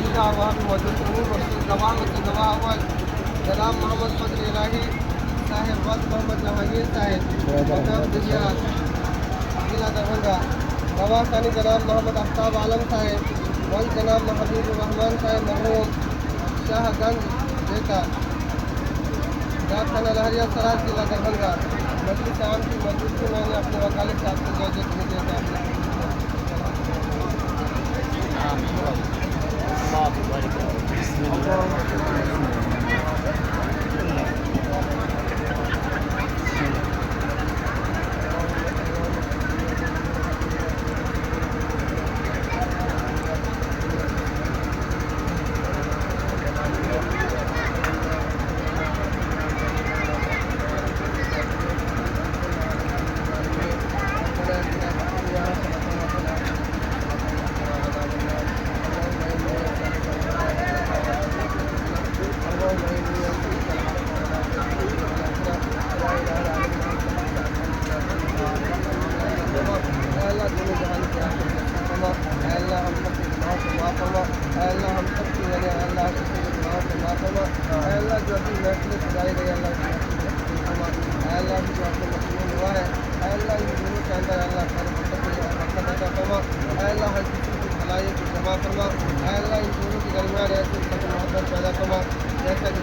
ईदा वहाँ भी मौजूद हूँ। गवाह अव्वल जनाब मोहम्मद फजल इलाही साहेब वक्त मोहम्मद जहांगीर साहेब मकाम दिया जिला दरभंगा। गवाह सानी जनाब मोहम्मद आफ्ताब आलम साहेब वल जनाब हबीबुर रहमान साहेब मरहूम शाहगंज बेटा डाक थाना लहरिया सराज जिला दरभंगा। मजलिस आम की मौजूदगी में मैंने अपने वकालत साहब से जज नहीं देता। अल्लाह हम सब की वजह अल्लाह जो अपनी महफिल सजाई गई अल्लाह अल्लाह की जो आपने मसलून हुआ है अल्लाह इन दोनों के अंदर अल्लाह अल्लाह हर किसी की भलाई को जमा फरमा अल्लाह इन दोनों के दरमियान ऐसी मोहब्बत पैदा फरमा जैसा कि